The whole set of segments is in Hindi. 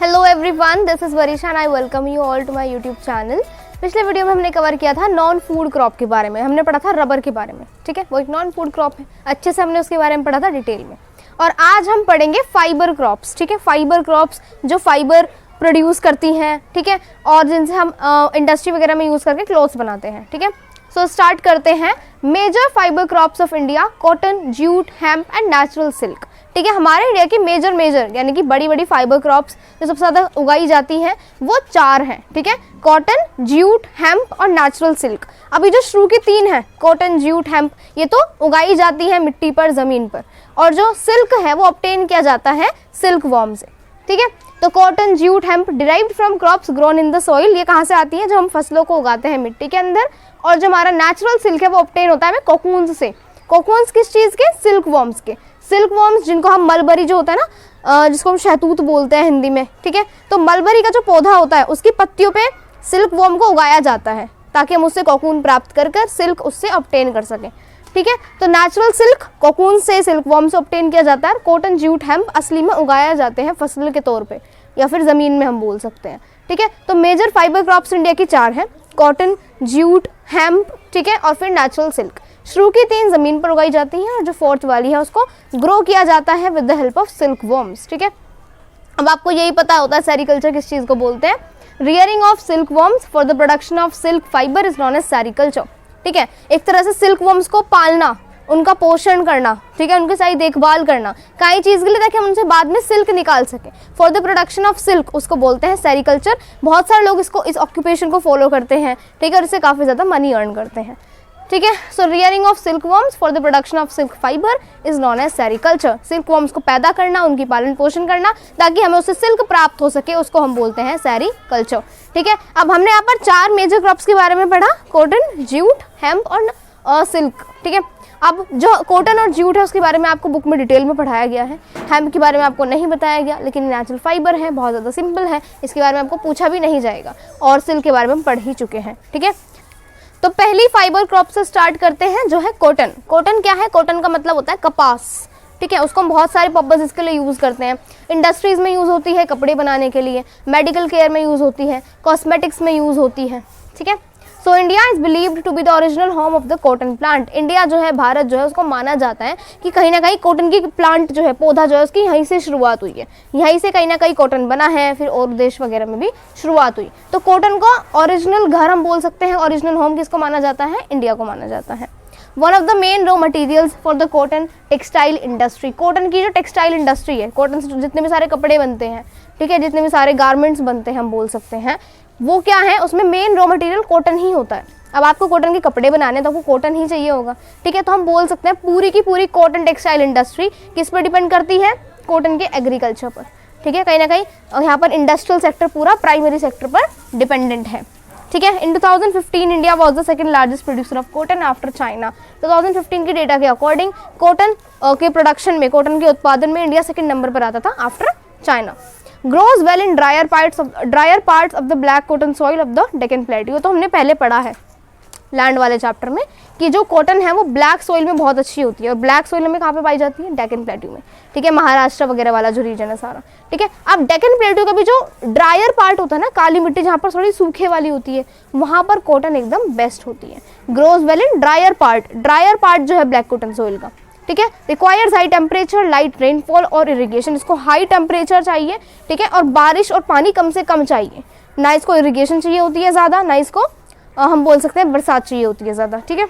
Hello everyone, this is Varisha and I welcome you all to my YouTube channel. पिछले वीडियो में हमने कवर किया था नॉन फूड क्रॉप के बारे में, हमने पढ़ा था रबर के बारे में। ठीक है, वो एक नॉन फूड क्रॉप है, अच्छे से हमने उसके बारे में पढ़ा था डिटेल में। और आज हम पढ़ेंगे फाइबर क्रॉप्स। ठीक है, फाइबर क्रॉप्स जो फाइबर प्रोड्यूस करती हैं, ठीक है, और जिनसे हम इंडस्ट्री वगैरह में यूज़ करके क्लोथ्स बनाते हैं। ठीक है, सो स्टार्ट करते हैं। Major fibre crops of India: cotton, jute, hemp and natural silk. ठीक है, हमारे इंडिया की मेजर यानी कि बड़ी बड़ी फाइबर क्रॉप्स जो सबसे ज़्यादा उगाई जाती हैं वो 4 हैं। ठीक है, कॉटन, जूट, हेम्प और नेचुरल सिल्क। अभी जो शुरू की 3 हैं, कॉटन, जूट, हेम्प, ये तो उगाई जाती है मिट्टी पर, ज़मीन पर, और जो सिल्क है वो ऑब्टेन किया जाता है सिल्क वॉर्म से। ठीक है, तो cotton, jute, hemp derived from crops grown in the soil, ये कहाँ से आती है? जो हम फसलों को उगाते हैं मिट्टी के अंदर। और जो हमारा नेचुरल सिल्क है वो ऑब्टेन होता है कोकून्स से। कोकून्स किस चीज़ के? सिल्क वॉर्म्स के। सिल्क वॉर्म्स जिनको हम मलबरी जो होता है ना, जिसको हम शहतूत बोलते हैं हिंदी में। ठीक है, तो मलबरी का जो पौधा होता है उसकी पत्तियों पे सिल्क वॉर्म को उगाया जाता है ताकि हम उससे कोकून प्राप्त कर सिल्क उससे ऑब्टेन कर सकें। ठीक है, तो नेचुरल सिल्क कोकून से, सिल्क वॉर्म से ऑब्टेन किया जाता है। कॉटन, जूट, हेम्प असली में उगाया जाते हैं फसल के तौर पे या फिर ज़मीन में हम बोल सकते हैं। ठीक है, तो मेजर फाइबर क्रॉप्स इंडिया की 4 हैं: कॉटन, जूट, हेम्प, ठीक है, और फिर नेचुरल सिल्क। शुरू की 3 ज़मीन पर उगाई जाती हैं और जो 4th वाली है उसको ग्रो किया जाता है with the help of silk worms. ठीक है, अब आपको यही पता होता है सेरिकल्चर किस चीज़ को बोलते हैं। Rearing of silk worms for the production of silk fibre is known as sericulture. ठीक है, एक तरह से सिल्क वॉर्म्स को पालना, उनका पोषण करना, ठीक है, उनकी सही देखभाल करना, कई चीज़ के लिए, ताकि हम उनसे बाद में सिल्क निकाल सकें। For the production of silk उसको बोलते हैं सेरिकल्चर। बहुत सारे लोग इस ऑक्यूपेशन को फॉलो करते हैं। ठीक है, और इससे काफ़ी ज़्यादा मनी अर्न करते हैं। ठीक है, so rearing of silk worms for the production of silk fibre is known as sericulture. Silk worms को पैदा करना, उनकी पालन पोषण करना ताकि हमें उससे सिल्क प्राप्त हो सके, उसको हम बोलते हैं सेरिकल्चर। ठीक है, अब हमने यहाँ पर 4 मेजर क्रॉप्स के बारे में पढ़ा: कॉटन, जूट, हेम्प और सिल्क। ठीक है, अब जो कॉटन और जूट है उसके बारे में आपको बुक में डिटेल में पढ़ाया गया है। हेम्प के बारे में आपको नहीं बताया गया, लेकिन नेचुरल फाइबर है, बहुत ज़्यादा सिंपल है, इसके बारे में आपको पूछा भी नहीं जाएगा। और सिल्क के बारे में हम पढ़ ही चुके हैं। ठीक है, तो पहली फाइबर क्रॉप से स्टार्ट करते हैं जो है कॉटन। कॉटन क्या है? कॉटन का मतलब होता है कपास। ठीक है, उसको हम बहुत सारे पर्पसेस के लिए यूज़ करते हैं। इंडस्ट्रीज़ में यूज़ होती है कपड़े बनाने के लिए, मेडिकल केयर में यूज़ होती है, कॉस्मेटिक्स में यूज़ होती है। ठीक है, so India is believed to be the original home of the cotton plant. India जो है, भारत जो है, उसको माना जाता है कि कहीं ना कहीं कॉटन की प्लांट जो है, पौधा जो है, उसकी यहीं से शुरुआत हुई है। यहीं से कहीं ना कहीं कॉटन बना है, फिर और देश वगैरह में भी शुरुआत हुई। तो कॉटन को ओरिजिनल घर हम बोल सकते हैं। ओरिजिनल होम किसको माना जाता है? इंडिया को माना जाता है। One of the main raw materials for the cotton textile industry. Cotton की जो टेक्सटाइल इंडस्ट्री है, कॉटन से जितने भी सारे कपड़े बनते हैं, ठीक है, जितने भी सारे गारमेंट्स बनते हैं हम बोल सकते हैं, वो क्या है? उसमें मेन रॉ मटेरियल कॉटन ही होता है। अब आपको कॉटन के कपड़े बनाने तो आपको कॉटन ही चाहिए होगा। ठीक है, तो हम बोल सकते हैं पूरी की पूरी कॉटन टेक्सटाइल इंडस्ट्री किस पर डिपेंड करती है? कॉटन के एग्रीकल्चर पर। ठीक है, कहीं ना कहीं यहाँ पर इंडस्ट्रियल सेक्टर पूरा प्राइमरी सेक्टर पर डिपेंडेंट है। ठीक है, इन 2015 India was the second largest producer of cotton after China. 2015 के डेटा के अकॉर्डिंग कॉटन के प्रोडक्शन में, कॉटन के उत्पादन में इंडिया सेकंड नंबर पर आता था after China. Grows well in dryer parts of the black cotton soil of the Deccan plateau. तो हमने पहले पढ़ा है लैंड वाले चैप्टर में कि जो कॉटन है वो ब्लैक सॉइल में बहुत अच्छी होती है। और ब्लैक सॉइल में कहाँ पे पाई जाती है? डेक्कन प्लेट्यू में। ठीक है, महाराष्ट्र वगैरह वाला जो रीजन है सारा। ठीक है, अब डेक्कन प्लेट्यू का भी जो ड्रायर पार्ट होता है ना, काली मिट्टी जहाँ पर थोड़ी सूखे वाली होती है, वहाँ पर कॉटन एकदम बेस्ट होती है। Grows well in dryer part जो है ब्लैक कॉटन सॉइल का। ठीक है, requires high temperature, light rainfall और इरिगेशन। इसको हाई टेम्परेचर चाहिए, ठीक है, और बारिश और पानी कम से कम चाहिए। ना इसको इरिगेशन चाहिए होती है ज़्यादा, ना इसको हम बोल सकते हैं बरसात चाहिए होती है ज़्यादा। ठीक है,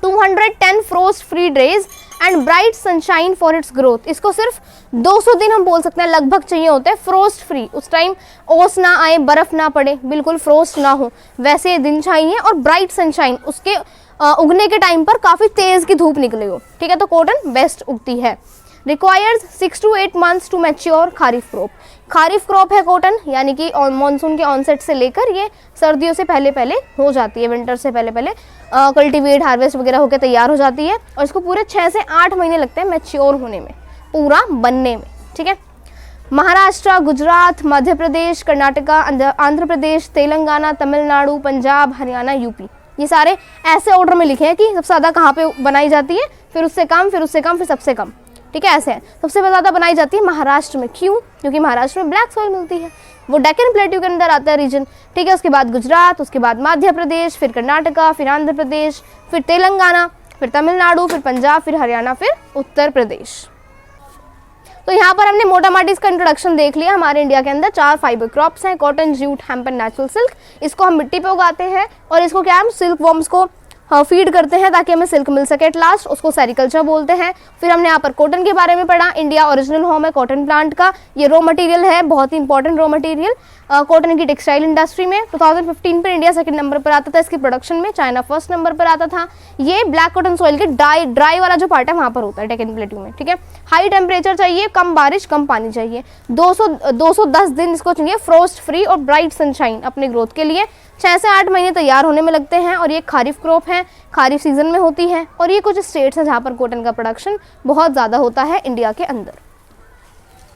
210 frost free days and bright sunshine for its growth. इसको सिर्फ 200 दिन हम बोल सकते हैं लगभग चाहिए होते हैं फ्रोस्ट फ्री। उस टाइम ओस ना आए, बर्फ ना पड़े, बिल्कुल फ्रोस्ट ना हो, वैसे दिन चाहिए। और ब्राइट सनशाइन, उसके उगने के टाइम पर काफ़ी तेज़ की धूप निकले हो। ठीक है, तो कॉटन बेस्ट उगती है। Requires 6 to 8 months to mature kharif crop. Kharif crop है कॉटन, यानी कि मानसून के ऑनसेट से लेकर ये सर्दियों से पहले पहले हो जाती है, विंटर से पहले पहले कल्टीवेट, हार्वेस्ट वगैरह होकर तैयार हो जाती है। और इसको पूरे 6 से 8 महीने लगते हैं मैच्योर होने में, पूरा बनने में। ठीक है, महाराष्ट्र, गुजरात, मध्य प्रदेश, कर्नाटका, आंध्र प्रदेश, तेलंगाना, तमिलनाडु, पंजाब, हरियाणा, यूपी, ये सारे ऐसे ऑर्डर में लिखे हैं कि सबसे ज़्यादा कहाँ पे बनाई जाती है, फिर उससे कम, फिर उससे कम, फिर सबसे कम। ठीक है, ऐसे है। सबसे ज़्यादा बनाई जाती है महाराष्ट्र में, क्यों? क्योंकि महाराष्ट्र में ब्लैक सॉइल मिलती है, वो डेक्कन प्लेट्यू के अंदर आता है रीजन, ठीक है। उसके बाद गुजरात, उसके बाद मध्य प्रदेश, फिर कर्नाटका, फिर आंध्र प्रदेश, फिर तेलंगाना, फिर तमिलनाडु, फिर पंजाब, फिर हरियाणा, फिर उत्तर प्रदेश। तो यहाँ पर हमने मोटा माटी इसका इंट्रोडक्शन देख लिया। हमारे इंडिया के अंदर 4 फाइबर क्रॉप्स हैं, cotton, jute, hemp and natural silk. इसको हम मिट्टी पे उगाते हैं और इसको क्या हम सिल्क वॉर्म्स को फीड करते हैं ताकि हमें सिल्क मिल सके एट लास्ट, उसको सेरिकल्चर बोलते हैं। फिर हमने यहाँ पर कॉटन के बारे में पढ़ा। इंडिया ओरिजिनल होम है कॉटन प्लांट का, ये रॉ मटेरियल है, बहुत ही इंपॉर्टेंट रॉ मटेरियल कॉटन की टेक्सटाइल इंडस्ट्री में। 2015 पर इंडिया सेकंड नंबर पर आता था इसके प्रोडक्शन में, चाइना फर्स्ट नंबर पर आता था। ये ब्लैक कॉटन सॉइल के ड्राई वाला जो पार्ट है वहाँ पर होता है डेक्कन प्लेट्यू में, ठीक है। हाई टेम्परेचर चाहिए, कम बारिश, कम पानी चाहिए, 210 दिन इसको चाहिए फ्रोस्ट फ्री और ब्राइट सनशाइन अपने ग्रोथ के लिए। 6 से 8 महीने तैयार होने में लगते हैं और ये खारिफ क्रॉप है, खारिफ सीजन में होती है। और ये कुछ स्टेट्स हैं जहाँ पर कॉटन का प्रोडक्शन बहुत ज़्यादा होता है इंडिया के अंदर।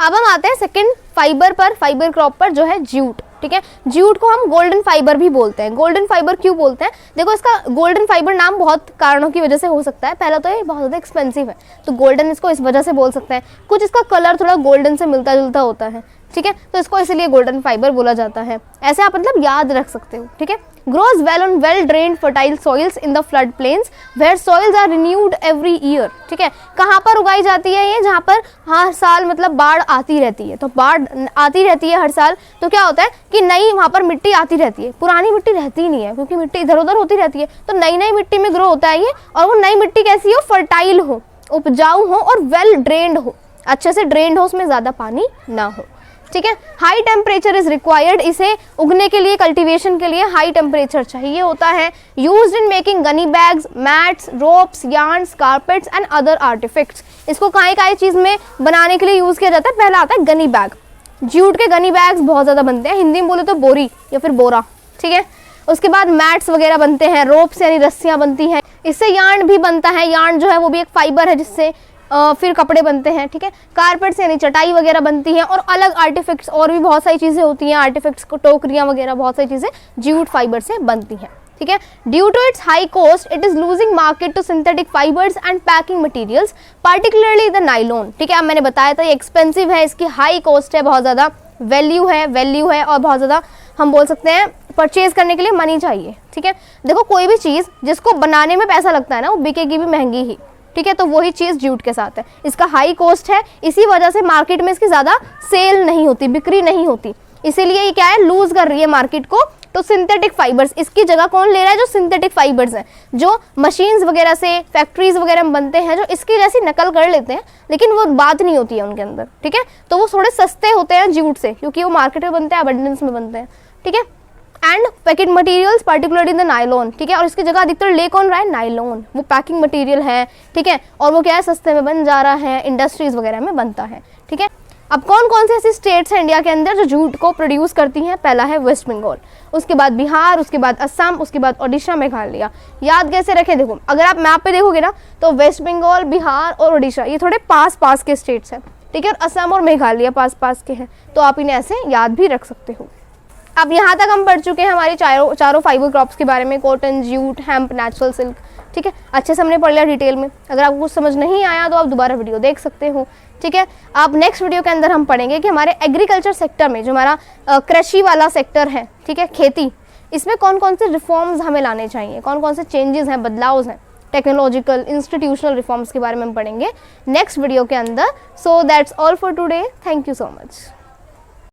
अब हम आते हैं सेकंड फाइबर पर, फाइबर क्रॉप पर, जो है जूट, ठीक है। जूट को हम गोल्डन फाइबर भी बोलते हैं। गोल्डन फाइबर क्यों बोलते हैं? देखो, इसका गोल्डन फाइबर नाम बहुत कारणों की वजह से हो सकता है। पहला तो ये बहुत ज़्यादा एक्सपेंसिव है, तो गोल्डन इसको इस वजह से बोल सकते हैं। कुछ इसका कलर थोड़ा गोल्डन से मिलता जुलता होता है, ठीक है, तो इसको इसलिए गोल्डन फाइबर बोला जाता है। ऐसे आप मतलब याद रख सकते हो, ठीक है। Grows well on well drained fertile soils in the flood plains where soils are renewed every year, ठीक है। कहाँ पर उगाई जाती है ये? जहाँ पर हर साल मतलब बाढ़ आती रहती है, तो बाढ़ आती रहती है हर साल, तो क्या होता है कि नई वहाँ पर मिट्टी आती रहती है, पुरानी मिट्टी रहती ही नहीं है क्योंकि मिट्टी इधर उधर होती रहती है, तो नई नई मिट्टी में ग्रो होता है ये। और वो नई मिट्टी कैसी हो? फर्टाइल हो, उपजाऊ हो और वेल ड्रेन्ड हो, अच्छे से ड्रेन्ड हो, उसमें ज़्यादा पानी ना हो, ठीक है। हाई टेम्परेचर इज रिक्वायर्ड, इसे उगने के लिए, कल्टीवेशन के लिए हाई टेम्परेचर चाहिए होता है। Used in making gunny bags, mats, ropes, yarns, carpets and other artifacts. इसको काई चीज़ में बनाने के लिए यूज़ किया जाता है? पहला आता है गनी बैग। जूट के गनी बैग्स बहुत ज़्यादा बनते हैं, हिंदी में बोले तो बोरी या फिर बोरा, ठीक है। उसके बाद मैट्स वगैरह बनते हैं, रोप्स यानी रस्सियाँ बनती हैं, इससे यार्न भी बनता है। यार्न जो है वो भी एक फाइबर है जिससे फिर कपड़े बनते हैं, ठीक है। कारपेट्स यानी चटाई वगैरह बनती हैं और अलग आर्टिफैक्ट्स और भी बहुत सारी चीज़ें होती हैं, आर्टिफैक्ट्स को टोकरियाँ वगैरह बहुत सारी चीज़ें जूट फाइबर से बनती हैं, ठीक है। Due to its high cost it is losing market to synthetic fibres and packing materials particularly the nylon, ठीक है। अब मैंने बताया था ये एक्सपेंसिव है, इसकी हाई कॉस्ट है, बहुत ज़्यादा वैल्यू है और बहुत ज़्यादा हम बोल सकते हैं परचेज करने के लिए मनी चाहिए, ठीक है। देखो, कोई भी चीज़ जिसको बनाने में पैसा लगता है ना, वो बिकेगी भी महंगी ही, ठीक है। तो वही चीज़ जूट के साथ है, इसका हाई कॉस्ट है, इसी वजह से मार्केट में इसकी ज़्यादा सेल नहीं होती, बिक्री नहीं होती, इसीलिए ये क्या है, लूज कर रही है मार्केट को। तो सिंथेटिक फाइबर्स, इसकी जगह कौन ले रहा है? जो सिंथेटिक फाइबर्स हैं, जो मशीन्स वगैरह से, फैक्ट्रीज वगैरह में बनते हैं, जो इसकी जैसी नकल कर लेते हैं, लेकिन वो बात नहीं होती है उनके अंदर, ठीक है। तो वो थोड़े सस्ते होते हैं जूट से, क्योंकि वो मार्केट में बनते हैं, अबंडेंस में बनते हैं, ठीक है। End packet materials particularly the nylon, ठीक है। और इसकी जगह अधिकतर ले कौन रहा है? नायलॉन, वो पैकिंग मटेरियल है, ठीक है। और वो क्या है, सस्ते में बन जा रहा है, इंडस्ट्रीज वगैरह में बनता है, ठीक है। अब कौन कौन से ऐसी स्टेट्स हैं इंडिया के अंदर जो जूट को प्रोड्यूस करती हैं? पहला है वेस्ट बंगाल, उसके बाद बिहार, उसके बाद असम, उसके बाद ओडिशा, मेघालय। याद कैसे रखें? देखो, अगर आप मैप पे देखोगे ना, तो वेस्ट बंगाल, बिहार और ओडिशा ये थोड़े पास के स्टेट्स हैं, ठीक है। और असम और मेघालय पास के हैं, तो आप इन्हें ऐसे याद भी रख सकते हो। अब यहाँ तक हम पढ़ चुके हैं हमारी चारों फाइबर क्रॉप्स के बारे में, cotton, jute, hemp, natural silk, ठीक है। अच्छे से हमने पढ़ लिया डिटेल में। अगर आपको कुछ समझ नहीं आया तो आप दोबारा वीडियो देख सकते हो, ठीक है। अब नेक्स्ट वीडियो के अंदर हम पढ़ेंगे कि हमारे एग्रीकल्चर सेक्टर में, जो हमारा कृषि वाला सेक्टर है, ठीक है, खेती, इसमें कौन कौन से रिफॉर्म्स हमें लाने चाहिए, कौन कौन से चेंजेस हैं, बदलाव हैं, टेक्नोलॉजिकल, इंस्टीट्यूशनल रिफॉर्म्स के बारे में हम पढ़ेंगे नेक्स्ट वीडियो के अंदर। So that's all for today, thank you so much.